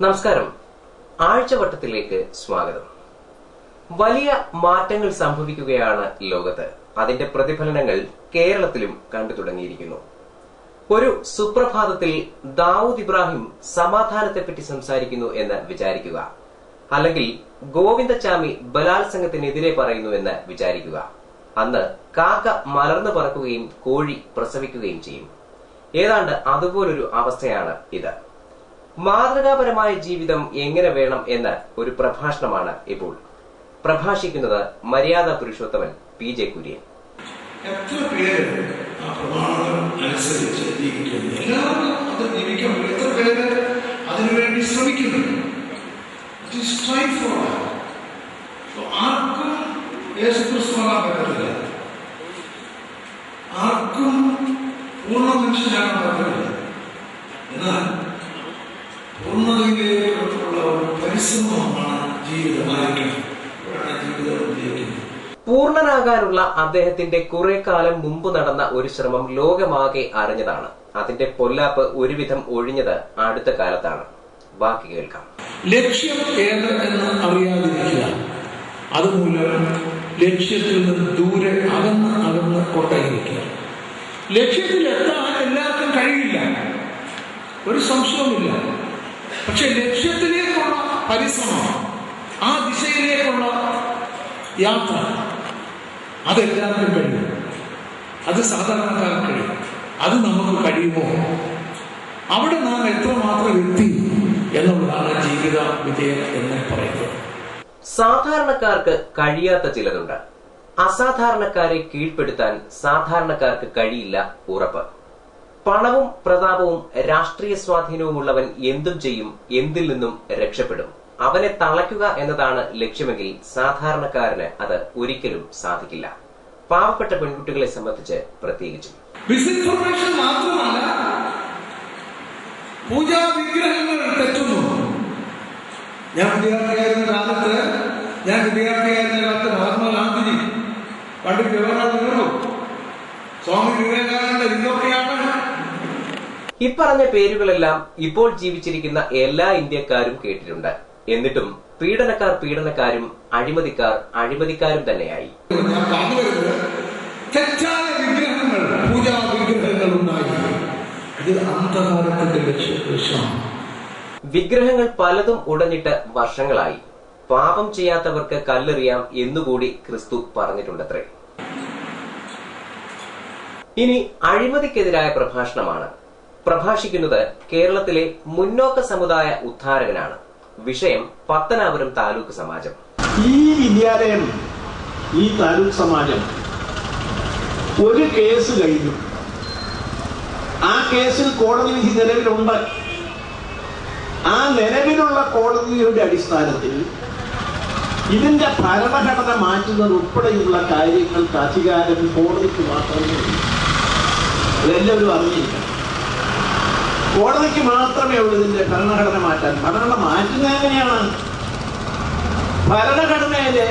നമസ്കാരം. ആഴ്ചവട്ടത്തിലേക്ക് സ്വാഗതം. വലിയ മാറ്റങ്ങൾ സംഭവിക്കുകയാണ് ലോകത്ത്. അതിന്റെ പ്രതിഫലനങ്ങൾ കേരളത്തിലും കണ്ടു തുടങ്ങിയിരിക്കുന്നു. ഒരു സുപ്രഭാതത്തിൽ ദാവൂദ് ഇബ്രാഹിം സമാധാനത്തെപ്പറ്റി സംസാരിക്കുന്നു എന്ന് വിചാരിക്കുക. അല്ലെങ്കിൽ ഗോവിന്ദച്ചാമി ബലാത്സംഗത്തിനെതിരെ പറയുന്നു എന്ന് വിചാരിക്കുക. അന്ന് കാക്ക മലർന്നു പറക്കുകയും കോഴി പ്രസവിക്കുകയും ചെയ്യും. ഏതാണ്ട് അതുപോലൊരു അവസ്ഥയാണ് ഇത്. മാതൃകാപരമായ ജീവിതം എങ്ങനെ വേണം എന്ന ഒരു പ്രഭാഷണമാണ് ഇപ്പോൾ പ്രഭാഷിക്കുന്നത് മര്യാദ പുരുഷോത്തമൻ PJ കുര്യൻ. എത്ര പേര് ആ പ്രമാണങ്ങൾ അനുസരിച്ച് ജീവിക്കുന്നു? എല്ലാവർക്കും അത് ജീവിക്കാൻ എത്ര പേര് അതിനുവേണ്ടി ശ്രമിക്കുന്നു? ആർക്കും യേശുക്രിസ്തുവാകാൻ പറ്റത്തില്ല, ആർക്കും പൂർണ്ണ മനുഷ്യനാകാൻ പറ്റത്തില്ല. എന്നാൽ പൂർണ്ണതയിലേക്കുള്ള ഒരു പരിശ്രമമാണ് ജീവിതമായിരിക്കണം. പൂർണ്ണനാകാനുള്ള അദ്ദേഹത്തിന്റെ കുറെ കാലം മുമ്പ് നടന്ന ഒരു ശ്രമം ലോകമാകെ അറിഞ്ഞതാണ്. അതിന്റെ പൊല്ലാപ്പ് ഒരുവിധം ഒഴിഞ്ഞത് അടുത്ത കാലത്താണ്. ബാക്കി കേൾക്കാം. ലക്ഷ്യം ഏത് എന്ന് അറിയാതിരിക്കുക, അതുമൂലം ലക്ഷ്യത്തിൽ നിന്ന് ദൂരെ അകന്ന് കൊണ്ടേയിരിക്കുക. ലക്ഷ്യത്തിൽ എത്താൻ എല്ലാവർക്കും കഴിയില്ല, ഒരു സംശയവുമില്ല. പക്ഷെ ലക്ഷ്യത്തിലേക്കുള്ള പരിശ്രമം, ആ ദിശയിലേക്കുള്ള യാത്ര, അതെല്ലാവർക്കും കഴിയും. അത് സാധാരണക്കാർക്ക് കഴിയും. അത് നമുക്ക് കഴിയുമോ? അവിടെ നാം എത്രമാത്രം എത്തി എന്നുള്ളതാണ് ജീവിത വിജയം എന്ന് പറയുന്നത്. സാധാരണക്കാർക്ക് കഴിയാത്ത ചിലതുണ്ട്. അസാധാരണക്കാരെ കീഴ്പ്പെടുത്താൻ സാധാരണക്കാർക്ക് കഴിയില്ല, ഉറപ്പ്. പണവും പ്രതാപവും രാഷ്ട്രീയ സ്വാധീനവുമുള്ളവൻ എന്തും ചെയ്യും, എന്തിൽ നിന്നും രക്ഷപ്പെടും. അവനെ തളയ്ക്കുക എന്നതാണ് ലക്ഷ്യമെങ്കിൽ സാധാരണക്കാരന് അത് ഒരിക്കലും സാധിക്കില്ല. പാവപ്പെട്ട പെൺകുട്ടികളെ സംബന്ധിച്ച് പ്രത്യേകിച്ചും. മിസ്ഇൻഫർമേഷൻ മാത്രമല്ല, പൂജാ വിഗ്രഹങ്ങൾ തെറ്റുന്നു. ഞാൻ വിദ്യാർത്ഥിയായിരുന്ന കാലത്ത് മഹാത്മാഗാന്ധിജി പണ്ട് ജവഹർലാൽ നെഹ്റു, സ്വാമി വിവേകാനന്ദ, ഇതൊക്കെയാണ്. ഇപ്പറഞ്ഞ പേരുകളെല്ലാം ഇപ്പോൾ ജീവിച്ചിരിക്കുന്ന എല്ലാ ഇന്ത്യക്കാരും കേട്ടിട്ടുണ്ട്. എന്നിട്ടും പീഡനക്കാരും അഴിമതിക്കാർ അഴിമതിക്കാരും തന്നെയായി. ഞാൻ പറഞ്ഞു വരുന്നത്, തെറ്റായ വിഗ്രഹങ്ങൾ, പൂജാ വിഗ്രഹങ്ങൾ ഉണ്ടായി. ഇത് അന്ധകാരത്തിന്റെ ലക്ഷ്യമാണ്. വിഗ്രഹങ്ങൾ പലതും ഉടഞ്ഞിട്ട് വർഷങ്ങളായി. പാപം ചെയ്യാത്തവർക്ക് കല്ലെറിയാം എന്നുകൂടി ക്രിസ്തു പറഞ്ഞിട്ടുണ്ടത്രേ. ഇനി അഴിമതിക്കെതിരായ പ്രഭാഷണമാണ്. പ്രഭാഷിക്കുന്നത് കേരളത്തിലെ മുന്നോക്ക സമുദായ ഉദ്ധാരകനാണ്. വിഷയം പത്തനാപുരം താലൂക്ക് സമാജം. ഈ വിദ്യാലയം, ഈ താലൂക്ക് സമാജം ഒരു കേസ് കഴിഞ്ഞു. ആ കേസിൽ കോടതി വിധി നിലവിലുണ്ട്. ആ നിലവിലുള്ള കോടതിയുടെ അടിസ്ഥാനത്തിൽ ഇതിന്റെ ഭരണഘടന മാറ്റുന്നത് ഉൾപ്പെടെയുള്ള കാര്യങ്ങൾക്ക് അധികാരം കോടതിക്ക് മാത്രമേ ഉള്ളൂ. അതെല്ലാവരും അറിഞ്ഞിരിക്കണം. കോടതിക്ക് മാത്രമേ ഉള്ളൂ ഇതിന്റെ ഭരണഘടന മാറ്റാൻ. ഭരണഘടന മാറ്റുന്നത് എങ്ങനെയാണ്? ഭരണഘടനയിലെ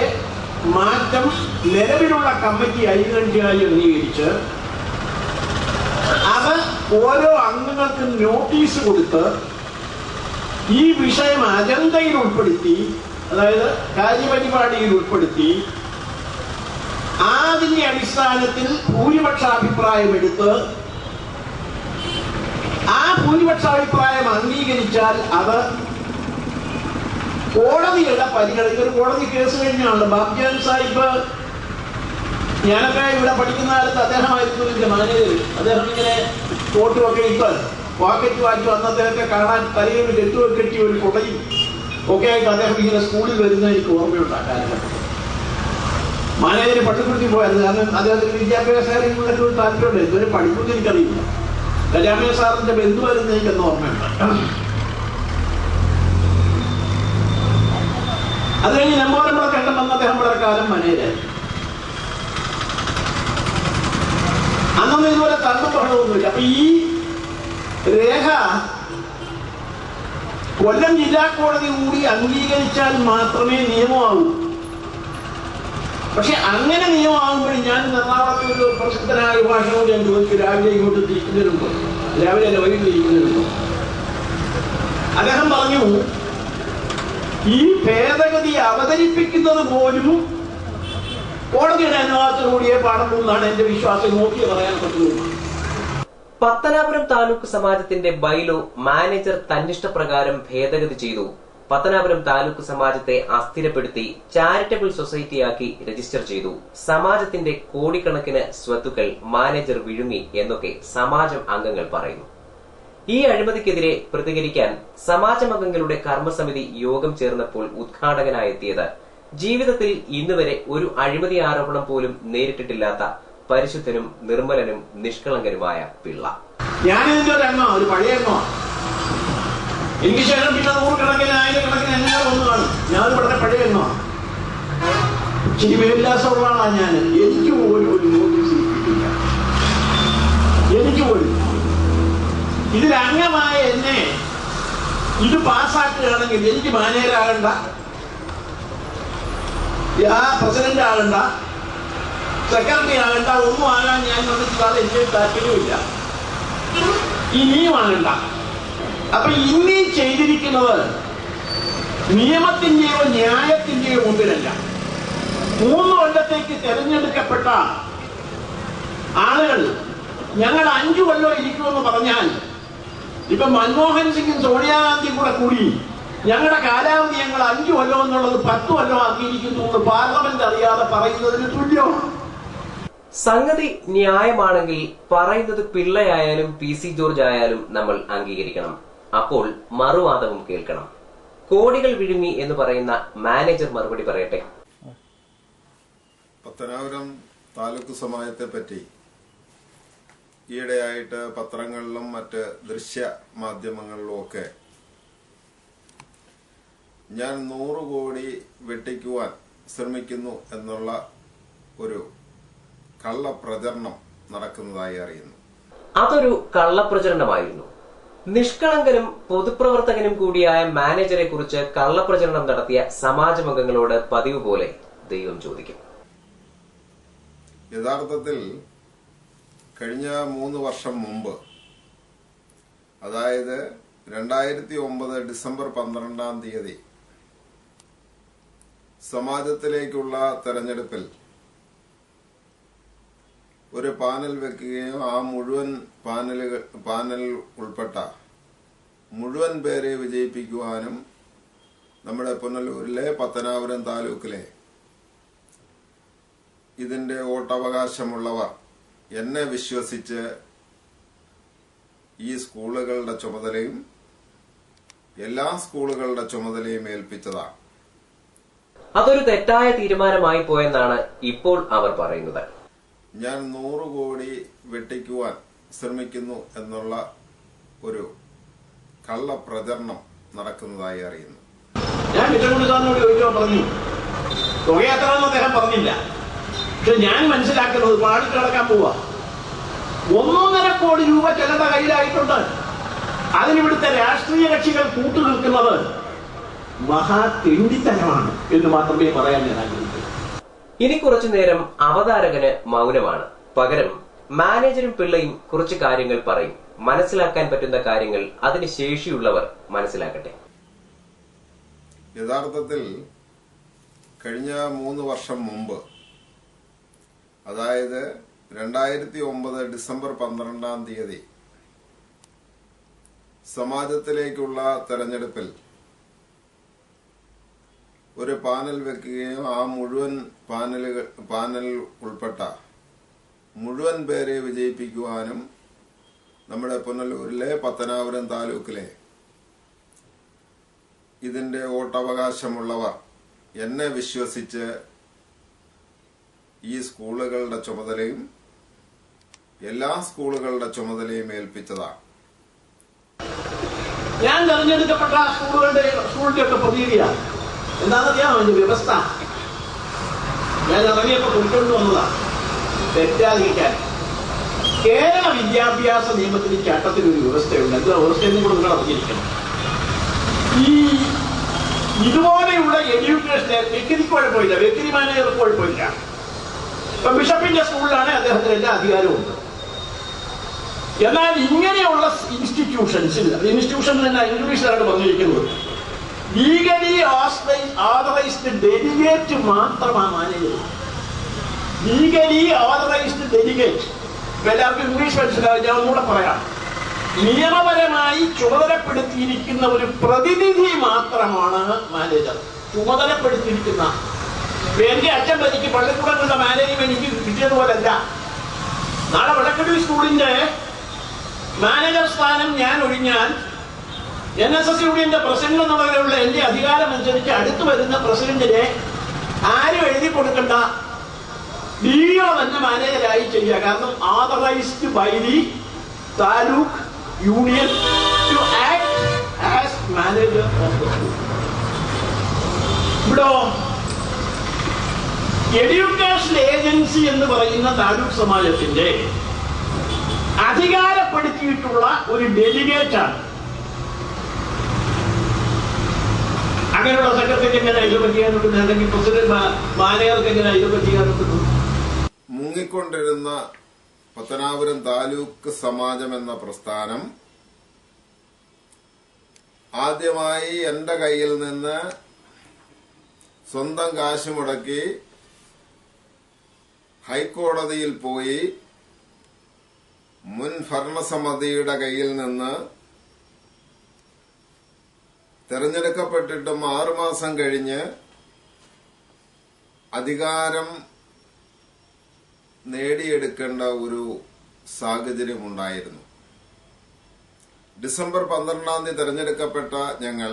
മാറ്റം നിലവിലുള്ള കമ്മിറ്റി ഐകകണ്ഠ്യമായി അംഗീകരിച്ച് അത് ഓരോ അംഗങ്ങൾക്കും നോട്ടീസ് കൊടുത്ത് ഈ വിഷയം അജണ്ടയിൽ ഉൾപ്പെടുത്തി, അതായത് കാര്യപരിപാടിയിൽ ഉൾപ്പെടുത്തി, അതിന്റെ അടിസ്ഥാനത്തിൽ ഭൂരിപക്ഷാഭിപ്രായം എടുത്ത് ആ ഭൂരിപക്ഷാഭിപ്രായം അംഗീകരിച്ചാൽ അത് കോടതിയുടെ പരിഗണന. ഒരു കോടതി കേസ് കഴിഞ്ഞാണ്. ബാബ്ജാൻ സാഹിബ്, ഞാനൊക്കെ ഇവിടെ പഠിക്കുന്ന കാലത്ത് അദ്ദേഹമായിരുന്നു ഇതിന്റെ മാനേജർ. അദ്ദേഹം ഇങ്ങനെ കോട്ടുമൊക്കെ ഇട്ട് പോക്കറ്റ് വാച്ച് വന്ന് അദ്ദേഹത്തെ കാണാൻ തലയിൽ കെട്ടുമൊക്കെ കെട്ടി ഒരു കുടയും ഒക്കെ ആയിട്ട് അദ്ദേഹം ഇങ്ങനെ സ്കൂളിൽ വരുന്ന എനിക്ക് ഓർമ്മയുണ്ട്. ആ കാലഘട്ടം മാനേജര് പട്ടിക്കുടുത്തി പോയായിരുന്നു. കാരണം അദ്ദേഹത്തിന് വിദ്യാഭ്യാസ കാര്യങ്ങളിലൊക്കെ ഒരു താല്പര്യമുണ്ട്. ഇതുവരെ പഠിപ്പൊന്നും എനിക്കറിയില്ല. രാമയ്യ സാറിന്റെ ബന്ധുവായിരുന്നു എനിക്കെന്ന് ഓർമ്മയുണ്ട്. അത് കഴിഞ്ഞ് നമ്മോരമ്പള കണ്ടം വന്ന അദ്ദേഹം വളരെ കാലം മാനേജരായി. അന്നൊന്നും ഇതുപോലെ തണ്ടും ബഹളമൊന്നുമില്ല. അപ്പൊ ഈ രേഖ കൊല്ലം ജില്ലാ കോടതി കൂടി അംഗീകരിച്ചാൽ മാത്രമേ നിയമമാകൂ. പക്ഷെ അങ്ങനെ നിയമമാകുമ്പോൾ ഞാൻ എറണാകുളത്ത് ഒരു പ്രസിദ്ധനായ ഭാഷയോട് ഞാൻ ചോദിച്ചു, രാവിലെ ഇങ്ങോട്ട് തിരിക്കുന്നതിനുണ്ടോ, രാവിലെ അല്ല വൈകിട്ട് തിരിക്കുന്നതിനുണ്ടോ? അദ്ദേഹം പറഞ്ഞു, ഈ ഭേദഗതി അവതരിപ്പിക്കുന്നത് പോലും കോടതിയുടെ അനുവാദത്തോടുകൂടിയേ പാടുള്ളൂ എന്നാണ് എന്റെ വിശ്വാസം. നോക്കി പറയാൻ പറ്റുള്ളൂ. പത്തനാപുരം താലൂക്ക് സമാജത്തിന്റെ ബൈലോ മാനേജർ തന്നിഷ്ടപ്രകാരം ഭേദഗതി ചെയ്തു. പത്തനാപുരം താലൂക്ക് സമാജത്തെ അസ്ഥിരപ്പെടുത്തി ചാരിറ്റബിൾ സൊസൈറ്റിയാക്കി രജിസ്റ്റർ ചെയ്തു. സമാജത്തിന്റെ കോടിക്കണക്കിന് സ്വത്തുക്കൾ മാനേജർ വിഴുങ്ങി എന്നൊക്കെ സമാജം അംഗങ്ങൾ പറയുന്നു. ഈ അഴിമതിക്കെതിരെ പ്രതികരിക്കാൻ സമാജമംഗങ്ങളുടെ കർമ്മസമിതി യോഗം ചേർന്നപ്പോൾ ഉദ്ഘാടകനായെത്തിയത് ജീവിതത്തിൽ ഇന്നുവരെ ഒരു അഴിമതി ആരോപണം പോലും നേരിട്ടിട്ടില്ലാത്ത പരിശുദ്ധനും നിർമ്മലനും നിഷ്കളങ്കനുമായ പിള്ള. ഞാനിതിന്റെ ഒരു അംഗമാണ്, ഒരു പഴയ അംഗമാണ്. എനിക്ക് ശേഷം പിന്നെ 100 ആയിരക്കണക്കിന് അംഗങ്ങൾ വന്നു കാണും. ഞാനൊരു വളരെ പഴയ അംഗമാണ്. ഇച്ചിരി മേൽവിലാസമുള്ളതാണ് ഞാൻ. എനിക്ക് പോലും ഒരു നോട്ടീസ് കിട്ടിയില്ല. എനിക്ക് പോലും ഇതിൽ അംഗമായ എന്നെ ഇത് പാസ്സാക്കുകയാണെങ്കിൽ എനിക്ക് മാനേജരാകണ്ട, പ്രസിഡന്റ് ആകണ്ട, സെക്രട്ടറി ആകണ്ട, ഒന്നും ആകാൻ ഞാൻ വന്നിട്ടുള്ളത് എനിക്ക് താല്പര്യമില്ല. ഇനിയും ആകണ്ട. അപ്പൊ ഇനി ചെയ്തിരിക്കുന്നത് നിയമത്തിന്റെയോ ന്യായത്തിന്റെയോ മുമ്പിലല്ല. 3 കൊല്ലത്തേക്ക് തെരഞ്ഞെടുക്കപ്പെട്ട ആളുകൾ ഞങ്ങൾ 5 കൊല്ലം ഇരിക്കുമെന്ന് പറഞ്ഞാൽ ഇപ്പൊ മൻമോഹൻ സിംഗും സോണിയാഗാന്ധിയും കൂടി ഞങ്ങളുടെ കാലാവധി ഞങ്ങൾ 5 കൊല്ലം എന്നുള്ളത് 10 കൊല്ലം ആക്കിയിരിക്കുന്നു. പാർലമെന്റ് അറിയാതെ പറയുന്നതിന് തുല്യമാണ്. സംഗതി ന്യായമാണെങ്കിൽ പറയുന്നത് പിള്ളയായാലും PC ജോർജ് ആയാലും നമ്മൾ അംഗീകരിക്കണം. അപ്പോൾ മറുവാദവും കേൾക്കണം. കോടികൾ വിഴുങ്ങി എന്ന് പറയുന്ന മാനേജർ മറുപടി പറയട്ടെ. പത്തനാപുരം താലൂക്ക് സമാജത്തെ പറ്റി ഈയിടെയായിട്ട് പത്രങ്ങളിലും മറ്റ് ദൃശ്യ മാധ്യമങ്ങളിലും ഒക്കെ ഞാൻ 100 കോടി വെട്ടിക്കുവാൻ ശ്രമിക്കുന്നു എന്നുള്ള ഒരു കള്ളപ്രചരണം നടക്കുന്നതായി അറിയുന്നു. അതൊരു കള്ളപ്രചരണമായിരുന്നു. നിഷ്കളങ്കനും പൊതുപ്രവർത്തകനും കൂടിയായ മാനേജരെ കുറിച്ച് കള്ളപ്രചരണം നടത്തിയ സമാജമംഗങ്ങളോട് പതിവ് പോലെ ദൈവം ചോദിക്കും. യഥാർത്ഥത്തിൽ കഴിഞ്ഞ 3 വർഷം മുമ്പ്, അതായത് 2009 ഡിസംബർ 12-ാം തീയതി സമാജത്തിലേക്കുള്ള തെരഞ്ഞെടുപ്പിൽ ഒരു പാനൽ വെക്കുകയും ആ മുഴുവൻ പാനൽ ഉൾപ്പെട്ട മുഴുവൻ പേരെ വിജയിപ്പിക്കുവാനും നമ്മുടെ പുനലൂരിലെ പത്തനാപുരം താലൂക്കിലെ ഇതിന്റെ വോട്ടവകാശമുള്ളവർ എന്നെ വിശ്വസിച്ച് ഈ സ്കൂളുകളുടെ ചുമതലയും എല്ലാ സ്കൂളുകളുടെ ചുമതലയും ഏൽപ്പിച്ചതാണ്. അതൊരു തെറ്റായ തീരുമാനമായി പോയെന്നാണ് ഇപ്പോൾ അവർ പറയുന്നത്. ഞാൻ 100 കോടി വെട്ടിക്കുവാൻ ശ്രമിക്കുന്നു എന്നുള്ള ഒരു കള്ളപ്രചരണം നടക്കുന്നതായി അറിയുന്നു. ഞാൻ കുറ്റപ്പെടുത്താനോട് ചോദിച്ചോ പറഞ്ഞു, തുകയത്രയെന്ന് അദ്ദേഹം പറഞ്ഞില്ല. പക്ഷെ ഞാൻ മനസ്സിലാക്കുന്നത് പാടിട്ട് കിടക്കാൻ പോവാ. 1.5 കോടി രൂപ ചിലരുടെ കയ്യിലായിട്ടുണ്ട്. അതിനിവിടുത്തെ രാഷ്ട്രീയ കക്ഷികൾ കൂട്ടുനിൽക്കുന്നത് മഹാതെണ്ടിത്തരമാണ് എന്ന് മാത്രമേ പറയാൻ ഞാൻ ആഗ്രഹിക്കൂ. ഇനി കുറച്ചു നേരം അവതാരകന് മൗനമാണ്. പകരം മാനേജരും പിള്ളയും കുറച്ച് കാര്യങ്ങൾ പറയും. മനസ്സിലാക്കാൻ പറ്റുന്ന കാര്യങ്ങൾ അതിന് ശേഷിയുള്ളവർ മനസ്സിലാക്കട്ടെ. യഥാർത്ഥത്തിൽ കഴിഞ്ഞ 3 വർഷം മുമ്പ്, അതായത് 2009 ഡിസംബർ 12-ാം തീയതി സമാജത്തിലേക്കുള്ള തെരഞ്ഞെടുപ്പിൽ ഒരു പാനൽ വെക്കുകയും ആ മുഴുവൻ പാനൽ ഉൾപ്പെട്ട മുഴുവൻ പേരെ വിജയിപ്പിക്കുവാനും നമ്മുടെ പുനലൂരിലെ പത്തനാപുരം താലൂക്കിലെ ഇതിന്റെ വോട്ടവകാശമുള്ളവർ എന്നെ വിശ്വസിച്ച് ഈ സ്കൂളുകളുടെ ചുമതലയും എല്ലാ സ്കൂളുകളുടെ ചുമതലയും ഏൽപ്പിച്ചതാണ്. ഞാൻ തെരഞ്ഞെടുക്കപ്പെട്ട സ്കൂളിന്റെ ഒക്കെ പ്രതിനിധിയാണ്. എന്താണെന്നറിയാമോ എന്റെ വ്യവസ്ഥ? ഞാൻ ഇറങ്ങിയപ്പോ കൊണ്ടുകൊണ്ട് വന്നതാണ് തെറ്റാതിരിക്കാൻ. കേരള വിദ്യാഭ്യാസ നിയമത്തിന് ചട്ടത്തിന് ഒരു വ്യവസ്ഥയുണ്ട്. എന്താ വ്യവസ്ഥയെന്നും കൂടെ നിങ്ങൾ അറിഞ്ഞിരിക്കണം. ഈ ഇതുപോലെയുള്ള എഡ്യൂക്കേഷന് വ്യക്തിക്ക് കുഴപ്പമില്ല, വ്യക്തി മാനേജർക്ക് കുഴപ്പമില്ല. ഇപ്പൊ ബിഷപ്പിന്റെ സ്കൂളിലാണ് അദ്ദേഹത്തിന് എല്ലാ അധികാരവും ഉണ്ട്. എന്നാൽ ഇങ്ങനെയുള്ള ഇൻസ്റ്റിറ്റ്യൂഷൻസിൽ, ഇൻസ്റ്റിറ്റ്യൂഷൻ തന്നെ ഇംഗ്ലീഷിലാണ് പറഞ്ഞിരിക്കുന്നത്, ലീഗലി ഓതറൈസ്ഡ് ഡെലിഗേറ്റ് മാത്രമാണ് മാനേജർ. Legally authorised delegate. എല്ലാവർക്കും ഇംഗ്ലീഷ് മനസ്സിലാവും, ഞാൻ ഒന്നുകൂടെ പറയാം. നിയമപരമായി ചുമതലപ്പെടുത്തിയിരിക്കുന്ന ഒരു പ്രതിനിധി മാത്രമാണ് മാനേജർ. ചുമതലപ്പെടുത്തിയിരിക്കുന്ന. എന്റെ അച്ഛൻ എനിക്ക് പള്ളിക്കൂടങ്ങളുടെ മാനേജ്മെന്റ് എനിക്ക് കിട്ടിയതുപോലല്ല. നാളെ വടക്കടി സ്കൂളിന്റെ മാനേജർ സ്ഥാനം ഞാൻ ഒഴിഞ്ഞാൽ NSS യൂണിയന്റെ പ്രസിഡന്റ് എന്നുള്ളതിലുള്ള എന്റെ അധികാരം അനുസരിച്ച് അടുത്തു വരുന്ന പ്രസിഡന്റിനെ ആരും എഴുതി കൊടുക്കണ്ട, DO തന്നെ മാനേജരായി ചെയ്യുക. കാരണം authorised by the taluk union to act as manager of the school. ഇവിടെ എഡ്യൂക്കേഷൻ ഏജൻസി എന്ന് പറയുന്ന താലൂക്ക് സമാജത്തിന്റെ അധികാരപ്പെടുത്തിയിട്ടുള്ള ഒരു ഡെലിഗേറ്റാണ്. അങ്ങനെയുള്ള സെക്രട്ടറിക്ക് എങ്ങനെ അയൽപ ചെയ്യാൻ പറ്റുന്നു, അല്ലെങ്കിൽ പ്രസിഡന്റ് മാനേജർക്ക് എങ്ങനെ അയൽപ ചെയ്യാൻ പറ്റുന്നു? മുങ്ങിക്കൊണ്ടിരുന്ന പത്തനാപുരം താലൂക്ക് സമാജം എന്ന പ്രസ്ഥാനം ആദ്യമായി എന്റെ കയ്യിൽ നിന്ന് സ്വന്തം കാശ് മുടക്കി ഹൈക്കോടതിയിൽ പോയി മുൻ ഭരണസമിതിയുടെ കയ്യിൽ നിന്ന് തെരഞ്ഞെടുക്കപ്പെട്ടിട്ടും 6 മാസം കഴിഞ്ഞ് അധികാരം നേടിയെടുക്കേണ്ട ഒരു സാഹചര്യമുണ്ടായിരുന്നു. ഡിസംബർ 12-ാം തീയതി തെരഞ്ഞെടുക്കപ്പെട്ട ഞങ്ങൾ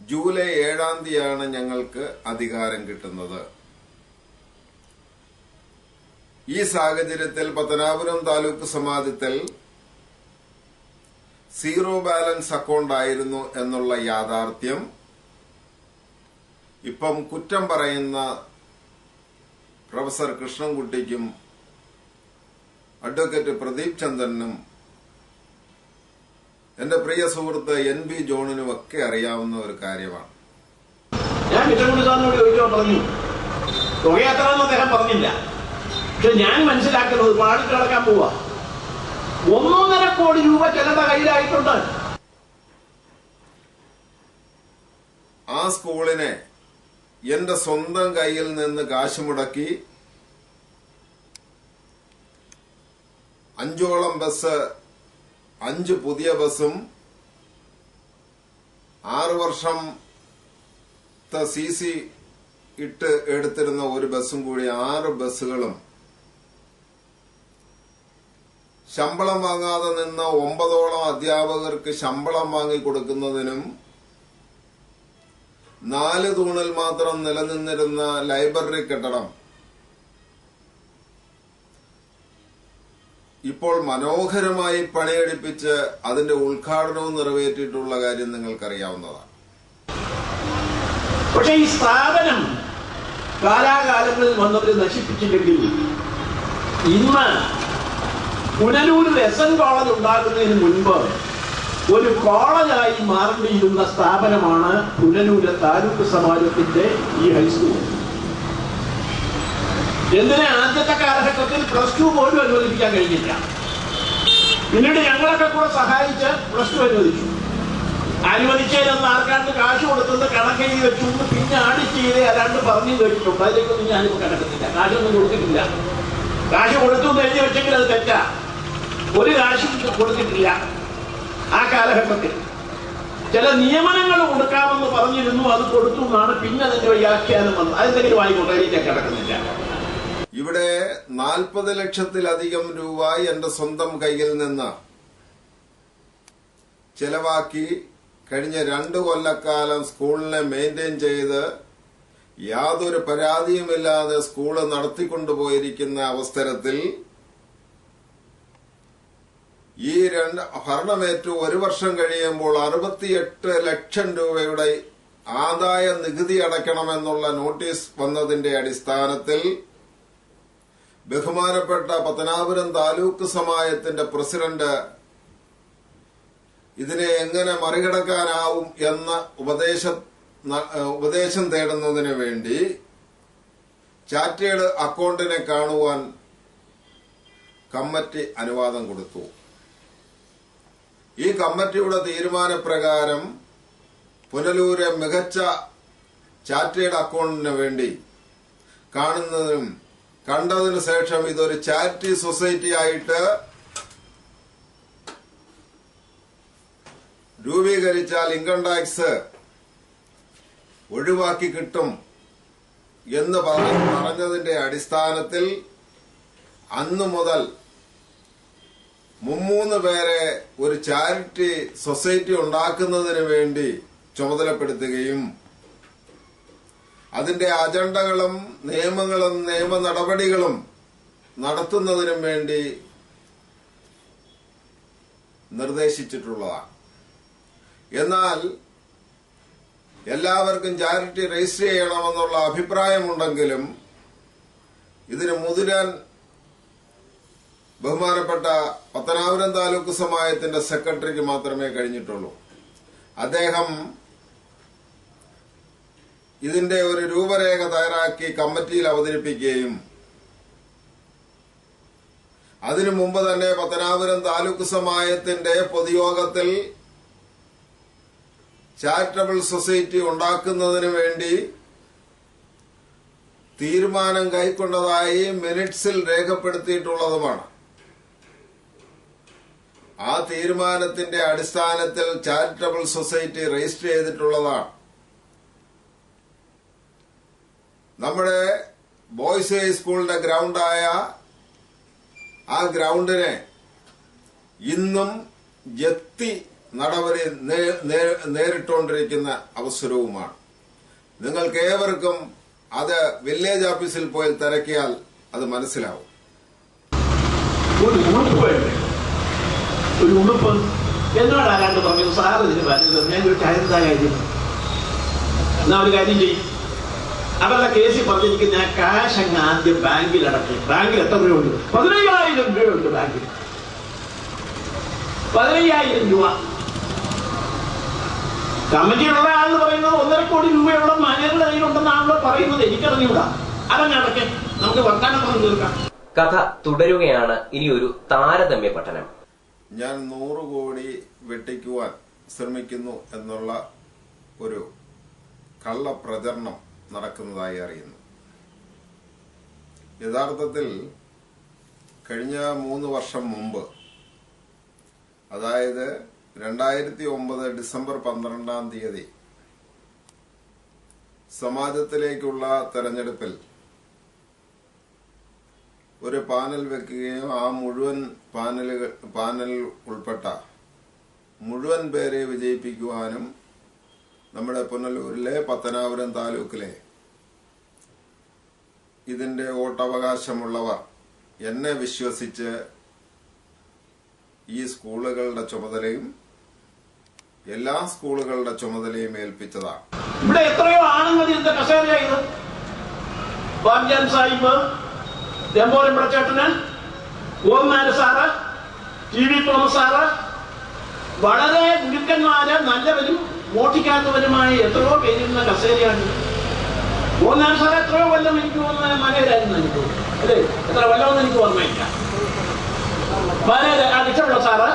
ജൂലൈ 7-ാം തീയതിയാണ് ഞങ്ങൾക്ക് അധികാരം കിട്ടുന്നത്. ഈ സാഹചര്യത്തിൽ പത്തനാപുരം താലൂക്ക് സമാജത്തിൽ സീറോ ബാലൻസ് അക്കൗണ്ട് ആയിരുന്നു എന്നുള്ള യാഥാർത്ഥ്യം ഇപ്പം കുറ്റം പറയുന്ന പ്രൊഫസർ കൃഷ്ണൻകുട്ടിക്കും അഡ്വക്കേറ്റ് പ്രദീപ് ചന്ദ്രനും എന്റെ പ്രിയ സുഹൃത്ത് NB ജോണിനും ഒക്കെ അറിയാവുന്ന ഒരു കാര്യമാണ്. ഞാൻ കൃഷ്ണൻകുട്ടി സാറിനോട് ചോദിച്ചോ പറഞ്ഞു, തുക എത്രയെന്ന് അദ്ദേഹം പറഞ്ഞില്ല. പക്ഷെ ഞാൻ മനസ്സിലാക്കുന്നത് പാടിട്ട് കിടക്കാൻ പോവാ. 1.5 കോടി രൂപ ചിലരുടെ കയ്യിലായിട്ടുണ്ട്. ആ സ്കൂളിനെ എന്റെ സ്വന്തം കയ്യിൽ നിന്ന് കാശ് മുടക്കി 5ഓളം ബസ്, 5 പുതിയ ബസും 6 വർഷത്തെ CC ഇട്ട് എടുത്തിരുന്ന ഒരു ബസും കൂടി 6 ബസ്സുകളും ശമ്പളം വാങ്ങാതെ നിന്ന 9ഓളം അധ്യാപകർക്ക് ശമ്പളം വാങ്ങിക്കൊടുക്കുന്നതിനും 4 തൂണിൽ മാത്രം നിലനിന്നിരുന്ന ലൈബ്രറി കെട്ടിടം ഇപ്പോൾ മനോഹരമായി പണിയെടുപ്പിച്ച് അതിന്റെ ഉദ്ഘാടനവും നിറവേറ്റിയിട്ടുള്ള കാര്യം നിങ്ങൾക്കറിയാവുന്നതാണ്. പക്ഷെ ഈ സ്ഥാപനം കാലാകാലങ്ങളിൽ വന്നവരെ നശിപ്പിച്ചില്ലെങ്കിൽ ഇന്ന് പുനലൂരിൽ SN കോളേജ് ഉണ്ടാകുന്നതിന് മുൻപ് ഒരു കോളേജായി മാറേണ്ടിയിരുന്ന സ്ഥാപനമാണ് പുനലൂര് താലൂക്ക് സമാജത്തിന്റെ ഈ ഹൈസ്കൂൾ. എന്തിനാ ആദ്യത്തെ കാലഘട്ടത്തിൽ +2 പോലും അനുവദിക്കാൻ കഴിഞ്ഞില്ല. പിന്നീട് ഞങ്ങളൊക്കെ കൂടെ സഹായിച്ച് +2 അനുവദിച്ചു. അനുവദിച്ചതിനൊന്ന് ആർക്കാണ്ട് കാശ് കൊടുത്തത് കണക്കെഴുതി വെച്ചു, പിന്നെ ആഡിറ്റ് ചെയ്ത് അല്ലാണ്ട് പറഞ്ഞു കേട്ടിട്ടുണ്ട്. അതിലേക്കൊന്നും ഞാനിപ്പോ കണക്കുന്നില്ല. കാശൊന്നും കൊടുത്തിട്ടില്ല. കാശ് കൊടുത്തു എന്ന് എഴുതി വെച്ചെങ്കിൽ അത് തെറ്റാ. ഒരു കാശും കൊടുത്തിട്ടില്ല. ആ കാലഘട്ടത്തിൽ ചില നിയമനങ്ങൾ കൊടുക്കാമെന്ന് പറഞ്ഞിരുന്നു, അത് കൊടുത്തു എന്നാണ് പിന്നെ അതിന്റെ വ്യാഖ്യാനം വന്നത്. അതെന്തെങ്കിലും ആയിക്കോട്ടെ, അതിലേക്ക് കിടക്കുന്നില്ല. ഇവിടെ 40 ലക്ഷത്തിലധികം രൂപ എന്റെ സ്വന്തം കയ്യിൽ നിന്ന് ചെലവാക്കി കഴിഞ്ഞ 2 കൊല്ലക്കാലം സ്കൂളിനെ മെയിൻറ്റെയിൻ ചെയ്ത് യാതൊരു പരാതിയുമില്ലാതെ സ്കൂള് നടത്തിക്കൊണ്ടുപോയിരിക്കുന്ന അവസരത്തിൽ ഈ ഭരണമേറ്റു 1 വർഷം കഴിയുമ്പോൾ 68 ലക്ഷം രൂപയുടെ ആദായ നികുതി അടയ്ക്കണമെന്നുള്ള നോട്ടീസ് വന്നതിന്റെ അടിസ്ഥാനത്തിൽ ബഹുമാനപ്പെട്ട പത്തനാപുരം താലൂക്ക് സമാജത്തിന്റെ പ്രസിഡന്റ് ഇതിനെ എങ്ങനെ മറികടക്കാനാവും എന്ന ഉപദേശം തേടുന്നതിന് വേണ്ടി ചാർട്ടേഡ് അക്കൗണ്ടിനെ കാണുവാൻ കമ്മിറ്റി അനുവാദം കൊടുത്തു. ഈ കമ്മിറ്റിയുടെ തീരുമാനപ്രകാരം പുനലൂരെ മികച്ച ചാർട്ടേഡ് അക്കൗണ്ടിന് വേണ്ടി കാണുന്നതിനും കണ്ടതിനു ശേഷം ഇതൊരു ചാരിറ്റി സൊസൈറ്റി ആയിട്ട് രൂപീകരിച്ചാൽ ഇൻകം ടാക്സ് ഒഴിവാക്കി കിട്ടും എന്ന് പറഞ്ഞതിന്റെ അടിസ്ഥാനത്തിൽ അന്നു മുതൽ 3 പേരെ ഒരു ചാരിറ്റി സൊസൈറ്റി ഉണ്ടാക്കുന്നതിന് വേണ്ടി ചുമതലപ്പെടുത്തുകയും അതിന്റെ അജണ്ടകളും നിയമങ്ങളും നിയമ നടപടികളും നടത്തുന്നതിനും വേണ്ടി നിർദ്ദേശിച്ചിട്ടുള്ളതാണ്. എന്നാൽ എല്ലാവർക്കും ചാരിറ്റി രജിസ്റ്റർ ചെയ്യണമെന്നുള്ള അഭിപ്രായമുണ്ടെങ്കിലും ഇതിന് മുതിരാൻ ബഹുമാനപ്പെട്ട പത്തനാപുരം താലൂക്ക് സമാജത്തിന്റെ സെക്രട്ടറിക്ക് മാത്രമേ കഴിഞ്ഞിട്ടുള്ളൂ. അദ്ദേഹം ഇതിന്റെ ഒരു രൂപരേഖ തയ്യാറാക്കി കമ്മിറ്റിയിൽ അവതരിപ്പിക്കുകയും അതിനു മുമ്പ് തന്നെ പത്തനാപുരം താലൂക്ക് സമാജത്തിന്റെ പൊതുയോഗത്തിൽ ചാരിറ്റബിൾ സൊസൈറ്റി ഉണ്ടാക്കുന്നതിന് വേണ്ടി തീരുമാനം കൈക്കൊണ്ടതായി മിനിറ്റ്സിൽ രേഖപ്പെടുത്തിയിട്ടുള്ളതുമാണ്. ആ തീരുമാനത്തിന്റെ അടിസ്ഥാനത്തിൽ ചാരിറ്റബിൾ സൊസൈറ്റി രജിസ്റ്റർ ചെയ്തിട്ടുള്ളതാണ്. നമ്മുടെ ബോയ്സ് ഹൈസ്കൂളിന്റെ ഗ്രൗണ്ടായ ആ ഗ്രൗണ്ടിനെ ഇന്നും ജപ്തി നടപടി നേരിട്ടുകൊണ്ടിരിക്കുന്ന അവസരവുമാണ്. നിങ്ങൾക്ക് ഏവർക്കും അത് വില്ലേജ് ഓഫീസിൽ പോയി തിരക്കിയാൽ അത് മനസ്സിലാവും. ഒരു ഉടുപ്പ് എന്നോട് ആരാണ്ട് പറഞ്ഞു, സാറ് ഇതിന് പറഞ്ഞത് ഞാൻ ഒരു എന്താ കാര്യം, എന്നാ ഒരു കാര്യം ചെയ്യും. അവരുടെ കേസിൽ പറഞ്ഞിരിക്കുന്ന ഞാൻ കാശ് അങ്ങ് ആദ്യം ബാങ്കിൽ അടക്കി. ബാങ്കിൽ എത്ര രൂപയുണ്ട്? 15,000 രൂപയുണ്ട് ബാങ്കിൽ. 15,000 രൂപ. കമ്മിറ്റിയിലുള്ള ആളെന്ന് പറയുന്നത് 1.5 കോടി രൂപയുള്ള മാനേജറുടെ കയ്യിലുണ്ടെന്നാണല്ലോ പറയുന്നത്. എനിക്കറിഞ്ഞൂടാ. അതങ്ങടക്കെ നമുക്ക് വർത്താനം പറഞ്ഞു തീർക്കാം. കഥ തുടരുകയാണ്. ഇനി ഒരു താരതമ്യ പഠനം. ഞാൻ 100 കോടി വെട്ടിക്കുവാൻ ശ്രമിക്കുന്നു എന്നുള്ള ഒരു കള്ളപ്രചരണം നടക്കുന്നതായി അറിയുന്നു. യഥാർത്ഥത്തിൽ കഴിഞ്ഞ 3 വർഷം മുമ്പ്, അതായത് 2009 ഡിസംബർ 12-ാം തീയതി സമാജത്തിലേക്കുള്ള തെരഞ്ഞെടുപ്പിൽ ഒരു പാനൽ വെക്കുകയും ആ മുഴുവൻ പാനൽ ഉൾപ്പെട്ട മുഴുവൻ പേരെ വിജയിപ്പിക്കുവാനും നമ്മുടെ പുനലൂരിലെ പത്തനാപുരം താലൂക്കിലെ ഇതിന്റെ വോട്ടവകാശമുള്ളവർ എന്നെ വിശ്വസിച്ച് ഈ സ്കൂളുകളുടെ ചുമതലയും എല്ലാ സ്കൂളുകളുടെ ചുമതലയും ഏൽപ്പിച്ചതാണ്. ഇവിടെ എത്രയോ ആണുങ്ങൾ ഇതിന്റെ കസേരയായത്. ബാബ്ജാൻ സാഹിബ്, ദമ്പോരം പിടച്ചേട്ടന്, Gopanath sir, TV Thomas sir, വളരെ ഗുരുക്കന്മാര്, നല്ലവരും മോഷ്ടിക്കാത്തവരുമായ എത്രയോ പേരുന്ന കസേരയാണ്. ഗോപനാഥ് സാറ് എത്രയോ കൊല്ലം എനിക്ക് തോന്നുന്ന മനേരായിരുന്നു. എനിക്ക് അല്ലേ, എത്ര കൊല്ലമെന്ന് എനിക്ക് ഓർമ്മയില്ല. ഇഷ്ടമുള്ള സാറ്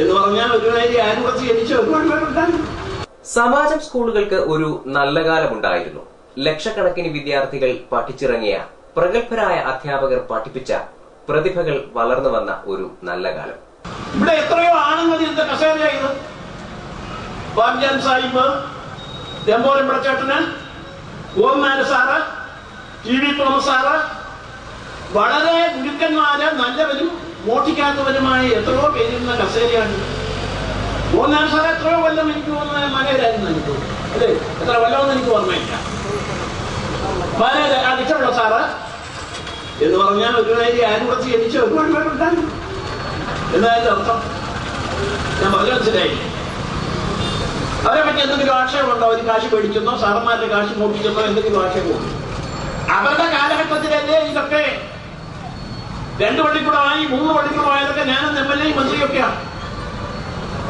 എന്ന് പറഞ്ഞാൽ ഒരുമാതിരി ആരും കുറച്ച് ജനിച്ച ഒരുപാട് പേരുണ്ടായിരുന്നു. സമാജം സ്കൂളുകൾക്ക് ഒരു നല്ല കാലമുണ്ടായിരുന്നു. ലക്ഷക്കണക്കിന് വിദ്യാർത്ഥികൾ പഠിച്ചിറങ്ങിയ, പ്രഗത്ഭരായ അധ്യാപകർ പഠിപ്പിച്ച, പ്രതിഭകൾ വളർന്നു വന്ന ഒരു നല്ല കാലം. ഇവിടെ എത്രയോ ആണുങ്ങൾ ഇതിന്റെ കസേരയായത്. ബാബ്ജാൻ സാഹിബ്, ദമ്പോരം പിടച്ചേട്ടന്, Gopanath sir, TV Thomas sir, വളരെ ഗുരുക്കന്മാര്, നല്ലവരും മോഷ്ടിക്കാത്തവരുമായ എത്രയോ പേരുന്ന കസേരയാണ്. ഗോപനാഥ് സാറ് എത്രയോ കൊല്ലം എനിക്ക് തോന്നുന്ന മനേരായിരുന്നു. എനിക്ക് അല്ലേ, എത്ര കൊല്ലമെന്ന് എനിക്ക് ഓർമ്മയില്ല. ഇഷ്ടമുള്ള സാറ് എന്ന് പറഞ്ഞാൽ ഒരുമാതിരി ആരും കുറച്ച് ജനിച്ച ഒരുപാട് പേരുണ്ടായിരുന്നു. എന്നതിന്റെ അർത്ഥം ഞാൻ പറഞ്ഞു മനസ്സിലായി. അവരെ പറ്റി എന്തെങ്കിലും ആക്ഷേപമുണ്ടോ? അവർ കാശ് പേടിച്ചെന്നോ, സാറന്മാരുടെ കാശ് മോഷ്ടിച്ചെന്നോ എന്തെങ്കിലും ആക്ഷേപമുണ്ടോ? അവരുടെ കാലഘട്ടത്തിലല്ലേ ഇതൊക്കെ 2 പള്ളിക്കൂടമായി 3 പള്ളിക്കൂടമായതൊക്കെ ഞാനെന്ന് MLA മന്ത്രിയൊക്കെയാണ്.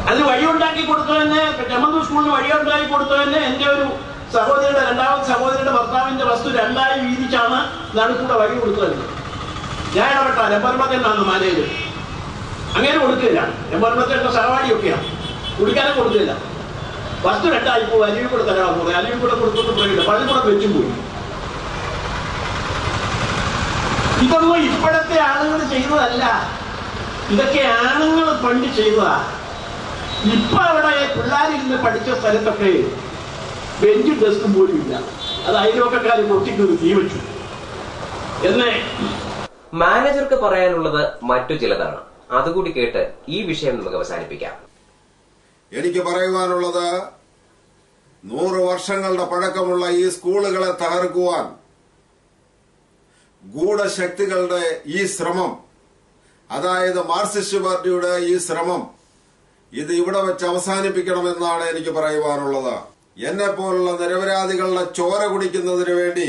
അതിന് വഴിയുണ്ടാക്കി കൊടുത്തതന്നെ, ചെമ്മന്തൂർ സ്കൂളിന് വഴിയുണ്ടാക്കി കൊടുത്തതന്നെ എന്റെ ഒരു സഹോദരിയുടെ, 2ാമത്തെ സഹോദരിയുടെ ഭർത്താവിന്റെ വസ്തു 2ആയി വീതിച്ചാണ് നടുക്കൂടെ വഴി കൊടുത്തത്. ഞാൻ ഇടപെട്ടാൽ എമ്പർമത്തേണ്ടാണ് മാനേജർ. അങ്ങനെ കൊടുക്കില്ല. എമ്പർമത്തേണ്ട സഹപാഠിയൊക്കെയാണ്, കുടിക്കാനും കൊടുക്കില്ല. ഫസ്റ്റ് 2 പോകും, അരുവി കൂടെ തരാമെന്ന് പറയും, അരുവി കൂടെ കൊടുക്കുന്നു പറയില്ല, പള്ളിക്കൂടെ വെച്ചും പോയി. ഇതൊന്നും ഇപ്പോഴത്തെ ആളുകൾ ചെയ്തതല്ല, ഇതൊക്കെ ആണുങ്ങൾ പണ്ട് ചെയ്തതാ. ഇപ്പൊ അവിടെ പിള്ളേരിരുന്ന് പഠിച്ച സ്ഥലത്തൊക്കെ ബെഞ്ചും ഡെസ്കും പോലും ഇല്ല. അത് അയൽവക്കക്കാർ പൊട്ടിക്കൊരു തീ വെച്ചു എന്നേ. മാനേജർക്ക് പറയാനുള്ളത് മറ്റു ചിലതാണ്. അതുകൂടി കേട്ട് ഈ വിഷയം നമുക്ക് അവസാനിപ്പിക്കാം. എനിക്ക് പറയുവാനുള്ളത്, 100 വർഷങ്ങളുടെ പഴക്കമുള്ള ഈ സ്കൂളുകളെ തകർക്കുവാൻ ഗൂഢശക്തികളുടെ ഈ ശ്രമം, അതായത് മാർക്സിസ്റ്റ് പാർട്ടിയുടെ ഈ ശ്രമം, ഇത് ഇവിടെ വെച്ച് അവസാനിപ്പിക്കണമെന്നാണ് എനിക്ക് പറയുവാനുള്ളത്. എന്നെ പോലുള്ള നിരപരാധികളുടെ ചോര കുടിക്കുന്നതിന് വേണ്ടി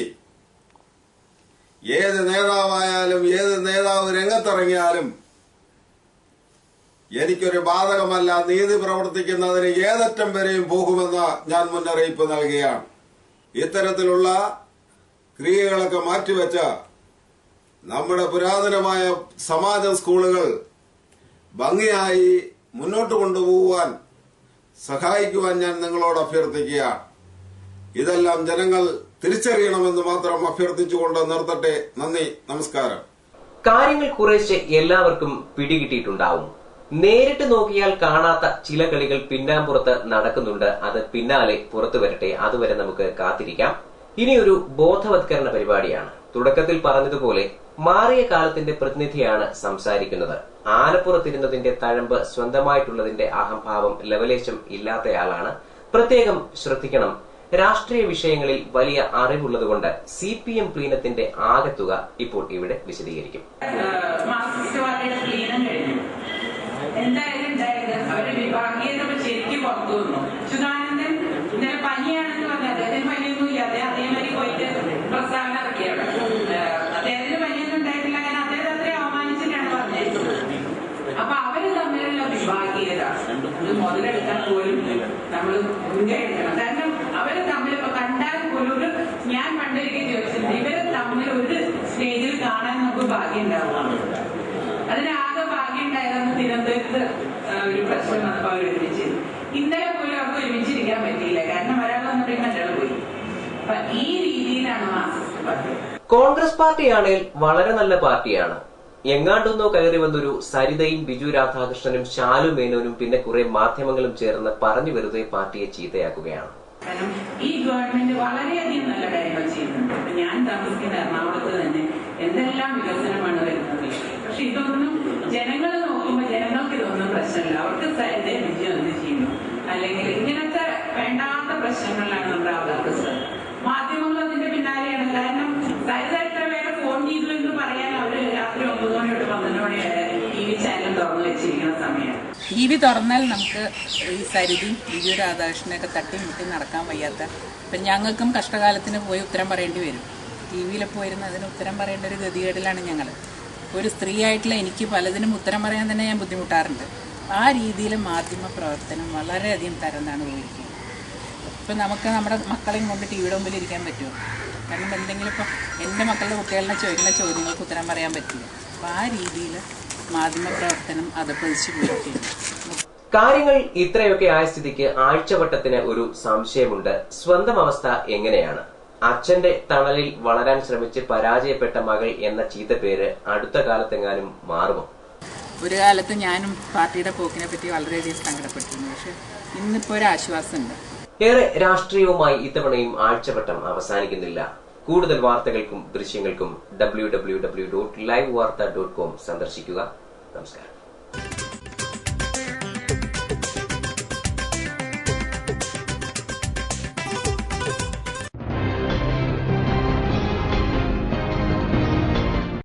ഏത് നേതാവായാലും ഏത് നേതാവ് രംഗത്തിറങ്ങിയാലും എനിക്കൊരു ബാധകമല്ല. നീതി പ്രവർത്തിക്കുന്നതിന് ഏതറ്റം വരെയും പോകുമെന്ന് ഞാൻ മുന്നറിയിപ്പ് നൽകുകയാണ്. ഇത്തരത്തിലുള്ള ക്രിയകളൊക്കെ മാറ്റിവെച്ച നമ്മുടെ പുരാതനമായ സമാജ സ്കൂളുകൾ ഭംഗിയായി മുന്നോട്ട് കൊണ്ടുപോകുവാൻ സഹായിക്കുവാൻ ഞാൻ നിങ്ങളോട് അഭ്യർത്ഥിക്കുകയാണ്. ഇതെല്ലാം ജനങ്ങൾ തിരിച്ചറിയണമെന്ന് മാത്രം അഭ്യർത്ഥിച്ചുകൊണ്ട് നിർത്തട്ടെ. നന്ദി, നമസ്കാരം. കാര്യങ്ങൾ കുറേശ്ശെ എല്ലാവർക്കും പിടികിട്ടിയിട്ടുണ്ടാവും. നേരിട്ട് നോക്കിയാൽ കാണാത്ത ചില കളികൾ പിന്നാമ്പുറത്ത് നടക്കുന്നുണ്ട്. അത് പിന്നാലെ പുറത്തു വരട്ടെ, അതുവരെ നമുക്ക് കാത്തിരിക്കാം. ഇനിയൊരു ബോധവത്കരണ പരിപാടിയാണ്. തുടക്കത്തിൽ പറഞ്ഞതുപോലെ മാറിയ കാലത്തിന്റെ പ്രതിനിധിയാണ് സംസാരിക്കുന്നത്. ആനപ്പുറത്തിരുന്നതിന്റെ തഴമ്പ് സ്വന്തമായിട്ടുള്ളതിന്റെ അഹംഭാവം ലവലേശം ഇല്ലാത്തയാളാണ്. പ്രത്യേകം ശ്രദ്ധിക്കണം. രാഷ്ട്രീയ വിഷയങ്ങളിൽ വലിയ അറിവുള്ളതുകൊണ്ട് CPM പ്ലീനത്തിന്റെ ആകെത്തുക ഇപ്പോൾ ഇവിടെ വിശദീകരിക്കും. എന്തായാലും ഉണ്ടായത് അവരുടെ വിഭാഗീയത ശരിക്കും പുറത്തു വന്നു. അച്യുതാനന്ദൻ ഇന്നലെ പനിയാണെന്ന് പറഞ്ഞത് അദ്ദേഹത്തിന് പനിയൊന്നും ഇല്ലാതെ അതേമാതിരി പോയിട്ട് പ്രസ്താവന ഇറക്കിയാണ്. അദ്ദേഹത്തിന് പനിയൊന്നും ഉണ്ടായിട്ടില്ല, കാരണം അദ്ദേഹം അത്രയും അവമാനിച്ചിട്ടാണ് പറഞ്ഞത്. അപ്പൊ അവര് തമ്മിലുള്ള വിഭാഗീയത ഇത് മുതലെടുക്കാൻ പോലും നമ്മൾ മുൻകൈ എടുക്കണം. കാരണം അവര് തമ്മിൽ ഇപ്പൊ കണ്ടാൽ പോലും ഒരു, ഞാൻ പണ്ടൊരിക്കൽ ചോദിച്ചിട്ടുണ്ട്, ഇവരെ തമ്മിൽ ഒരു സ്റ്റേജിൽ കാണാൻ നമുക്ക് ഭാഗ്യം ഉണ്ടാവുകയാണ്. അതിനാകെ ഭാഗ്യം ഉണ്ടായതെന്ന് തിരുവനന്തപുരത്ത് ഒരു പ്രശ്നം വന്നപ്പോൾ അവർ ഒരുമിച്ച്. ഇന്നലെ പോലും അവർക്ക് ഒരുമിച്ചിരിക്കാൻ പറ്റിയില്ല, കാരണം ഒരാൾ വന്നപ്പോഴും മറ്റൊരാൾ പോയി. അപ്പൊ ഈ രീതിയിലാണ് മാർക്സിസ്റ്റ് പാർട്ടി. കോൺഗ്രസ് പാർട്ടിയാണെങ്കിൽ വളരെ നല്ല പാർട്ടിയാണ്. എങ്ങാണ്ടൊന്നോ കയറി വന്നൊരു സരിതയും ബിജു രാധാകൃഷ്ണനും ശാലു മേനോനും പിന്നെ കുറെ മാധ്യമങ്ങളും ചേർന്ന് പറഞ്ഞു വെറുതെ പാർട്ടിയെ ചീത്തയാക്കുകയാണ്. കാരണം ഈ ഗവൺമെന്റ് വളരെയധികം നല്ല കാര്യങ്ങൾ ചെയ്യുന്നുണ്ട്. ഞാൻ താമസിക്കുന്ന എറണാകുളത്ത് തന്നെ എന്തെല്ലാം വികസനമാണ് വരുന്നത്. പക്ഷെ ഇതൊന്നും ജനങ്ങൾ നോക്കുമ്പോൾ ജനങ്ങൾക്ക് ഇതൊന്നും പ്രശ്നമില്ല. അവർക്ക് സരിതയെ വിജയം എന്ത് ചെയ്യുന്നു, അല്ലെങ്കിൽ ഇങ്ങനത്തെ വേണ്ടാത്ത പ്രശ്നങ്ങളിലാണ് നമ്മുടെ ആൾക്കാർക്ക് ശ്രദ്ധ. മാധ്യമങ്ങൾ അതിന്റെ പിന്നാലെയാണ്. കാരണം സരിത എത്ര പേരെ ഫോൺ ചെയ്തു എന്ന് പറയാൻ അവര് രാത്രി 9 മണി തൊട്ട് 12 മണി വരെ TV ചാനൽ തുറന്നു വെച്ചിരിക്കുന്ന സമയമാണ്. TV തുറന്നാൽ നമുക്ക് ഈ സരിതയും ബിജു രാധാകൃഷ്ണനെയൊക്കെ തട്ടിമുട്ടി നടക്കാൻ വയ്യാത്ത, ഇപ്പം ഞങ്ങൾക്കും കഷ്ടകാലത്തിന് പോയി ഉത്തരം പറയേണ്ടി വരും. TV പോയിരുന്ന അതിന് ഉത്തരം പറയേണ്ട ഒരു ഗതികേടിലാണ് ഞങ്ങൾ. ഒരു സ്ത്രീയായിട്ടുള്ള എനിക്ക് പലതിനും ഉത്തരം പറയാൻ തന്നെ ഞാൻ ബുദ്ധിമുട്ടാറുണ്ട്. ആ രീതിയിൽ മാധ്യമ പ്രവർത്തനം വളരെയധികം തരംതാണ് പോയിരിക്കുന്നത്. ഇപ്പം നമുക്ക് നമ്മുടെ മക്കളെയും കൊണ്ട് TV മുമ്പിൽ ഇരിക്കാൻ പറ്റുമോ? കാരണം എന്തെങ്കിലും ഇപ്പോൾ എൻ്റെ മക്കളുടെ കുട്ടികളെ ചോദിക്കുന്ന ചോദ്യങ്ങൾക്ക് ഉത്തരം പറയാൻ പറ്റില്ല. അപ്പം ആ രീതിയിൽ മാധ്യമ പ്രവർത്തനം അതപ്പതിച്ചു പോയിരിക്കുന്നു. കാര്യങ്ങൾ ഇത്രയൊക്കെ ആയ സ്ഥിതിക്ക് ആഴ്ചവട്ടത്തിന് ഒരു സംശയമുണ്ട്. സ്വന്തം അവസ്ഥ എങ്ങനെയാണ്? അച്ഛന്റെ തണലിൽ വളരാൻ ശ്രമിച്ച് പരാജയപ്പെട്ട മകൾ എന്ന ചീത്തപ്പേര് അടുത്ത കാലത്തെങ്ങാനും മാറുമോ? ഒരു കാലത്ത് ഞാനും പാർട്ടിയുടെ പോക്കിനെ പറ്റി വളരെയധികം സങ്കടപ്പെട്ടിരുന്നു. പക്ഷെ ഇന്നിപ്പോ ഒരു ആശ്വാസമുണ്ട്. ഏറെ രാഷ്ട്രീയവുമായി ഇത്തവണയും ആഴ്ചവട്ടം അവസാനിക്കുന്നില്ല. കൂടുതൽ വാർത്തകൾക്കും ദൃശ്യങ്ങൾക്കും www.livewarta.com സന്ദർശിക്കുക. നമസ്കാരം.